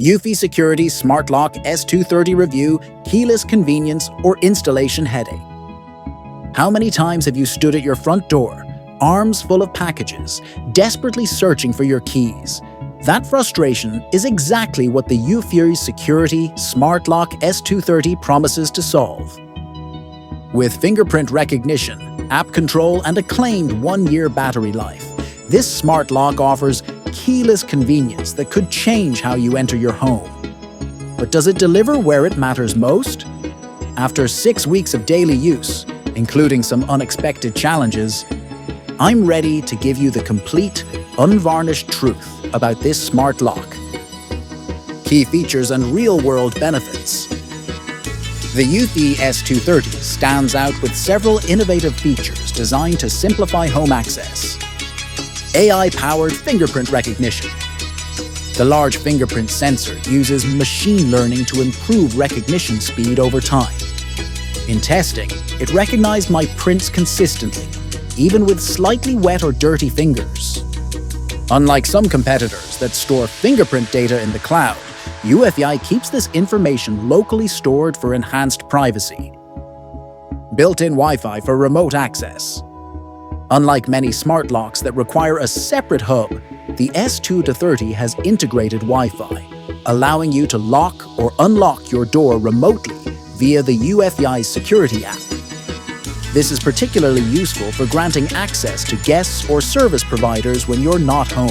Eufy Security Smart Lock S230 review, keyless convenience or installation headache. How many times have you stood at your front door, arms full of packages, desperately searching for your keys? That frustration is exactly what the Eufy Security Smart Lock S230 promises to solve. With fingerprint recognition, app control, and a claimed 1-year battery life, this smart lock offers keyless convenience that could change how you enter your home. But does it deliver where it matters most? After 6 weeks of daily use, including some unexpected challenges, I'm ready to give you the complete, unvarnished truth about this smart lock. Key features and real-world benefits. The Eufy S230 stands out with several innovative features designed to simplify home access. AI-powered fingerprint recognition. The large fingerprint sensor uses machine learning to improve recognition speed over time. In testing, it recognized my prints consistently, even with slightly wet or dirty fingers. Unlike some competitors that store fingerprint data in the cloud, eufy keeps this information locally stored for enhanced privacy. Built-in Wi-Fi for remote access. Unlike many smart locks that require a separate hub, the S230 has integrated Wi-Fi, allowing you to lock or unlock your door remotely via the eufy security app. This is particularly useful for granting access to guests or service providers when you're not home.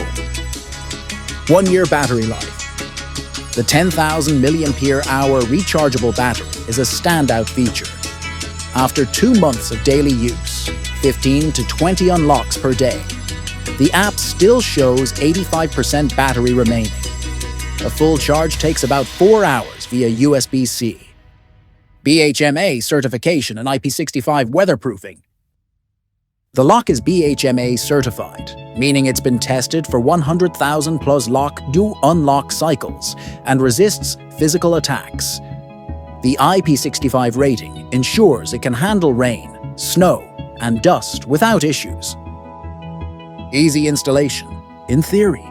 1-year battery life. The 10,000 mAh rechargeable battery is a standout feature. After 2 months of daily use, 15 to 20 unlocks per day, the app still shows 85% battery remaining. A full charge takes about 4 hours via USB-C. BHMA certification and IP65 weatherproofing. The lock is BHMA certified, meaning it's been tested for 100,000 plus lock-do-unlock cycles and resists physical attacks. The IP65 rating ensures it can handle rain, snow, and dust without issues. Easy installation, in theory.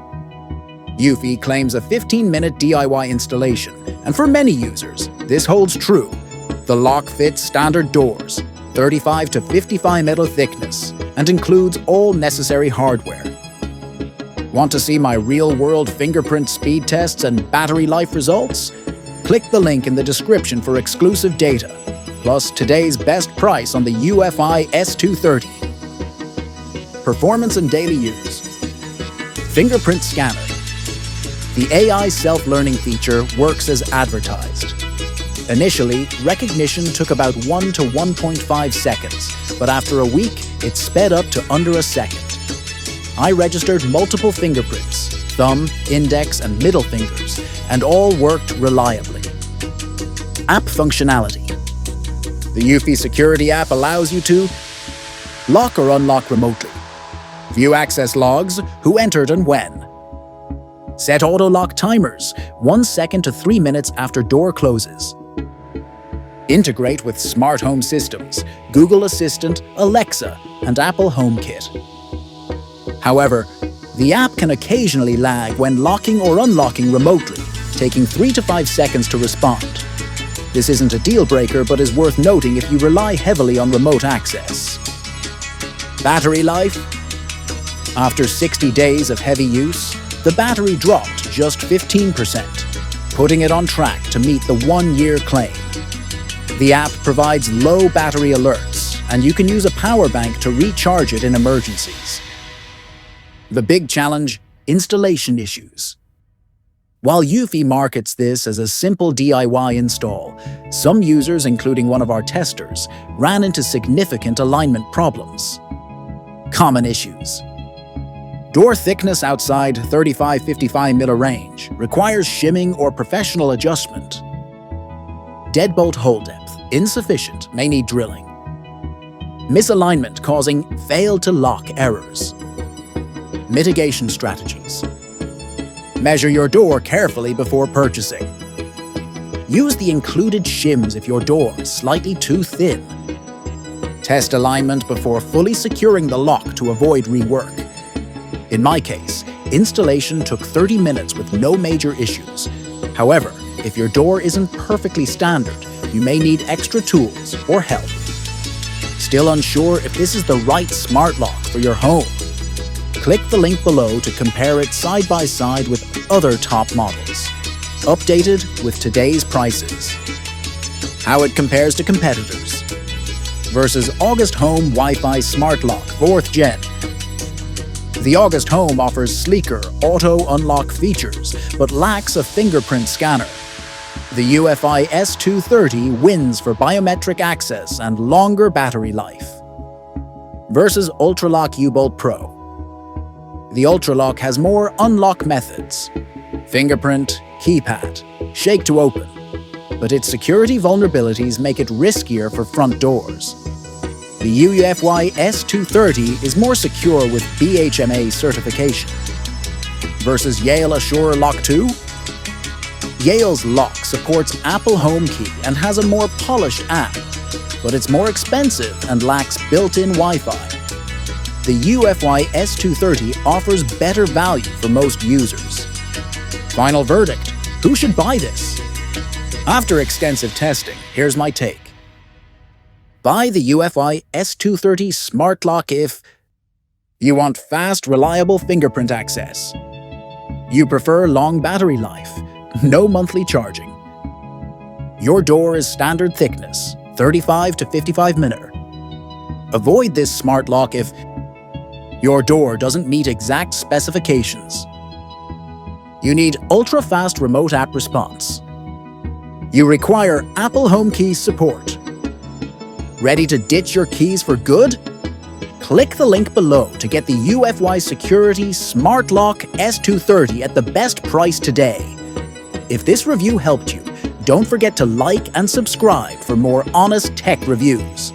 Eufy claims a 15-minute DIY installation, and for many users, this holds true. The lock fits standard doors, 35 to 55 metal thickness, and includes all necessary hardware. Want to see my real-world fingerprint speed tests and battery life results? Click the link in the description for exclusive data, plus today's best price on the eufy S230. Performance and daily use. Fingerprint scanner. The AI self-learning feature works as advertised. Initially, recognition took about 1 to 1.5 seconds, but after a week, it sped up to under a second. I registered multiple fingerprints, thumb, index, and middle fingers, and all worked reliably. App functionality. The Eufy Security app allows you to lock or unlock remotely, view access logs, who entered and when, set auto-lock timers 1 second to 3 minutes after door closes, integrate with smart home systems, Google Assistant, Alexa, and Apple HomeKey. However, the app can occasionally lag when locking or unlocking remotely, taking 3 to 5 seconds to respond. This isn't a deal breaker, but is worth noting if you rely heavily on remote access. Battery life. After 60 days of heavy use, the battery dropped just 15%, putting it on track to meet the 1-year claim. The app provides low battery alerts, and you can use a power bank to recharge it in emergencies. The big challenge: installation issues. While Eufy markets this as a simple DIY install, some users, including one of our testers, ran into significant alignment problems. Common issues. Door thickness outside 35-55 mm range requires shimming or professional adjustment. Deadbolt hole depth insufficient, may need drilling. Misalignment causing failed-to-lock errors. Mitigation strategies. Measure your door carefully before purchasing. Use the included shims if your door is slightly too thin. Test alignment before fully securing the lock to avoid rework. In my case, installation took 30 minutes with no major issues, However, if your door isn't perfectly standard, you may need extra tools or help. Still unsure if this is the right smart lock for your home? Click the link below to compare it side by side with other top models, updated with today's prices. How it compares to competitors. Versus August Home Wi-Fi Smart Lock 4th Gen. The August Home offers sleeker auto unlock features, but lacks a fingerprint scanner. The eufy S230 wins for biometric access and longer battery life. Versus Ultralock U-Bolt Pro. The Ultralock has more unlock methods: fingerprint, keypad, shake to open, but its security vulnerabilities make it riskier for front doors. The eufy S230 is more secure with BHMA certification. Versus Yale Assure Lock 2? Yale's lock supports Apple HomeKey and has a more polished app, but it's more expensive and lacks built-in Wi-Fi. The eufy S230 offers better value for most users. Final verdict: who should buy this? After extensive testing, here's my take. Buy the eufy S230 Smart Lock if you want fast, reliable fingerprint access. You prefer long battery life, no monthly charging. Your door is standard thickness, 35 to 55 mm. Avoid this smart lock if your door doesn't meet exact specifications. You need ultra-fast remote app response. You require Apple HomeKey support. Ready to ditch your keys for good? Click the link below to get the eufy Security Smart Lock S230 at the best price today. If this review helped you, don't forget to like and subscribe for more honest tech reviews.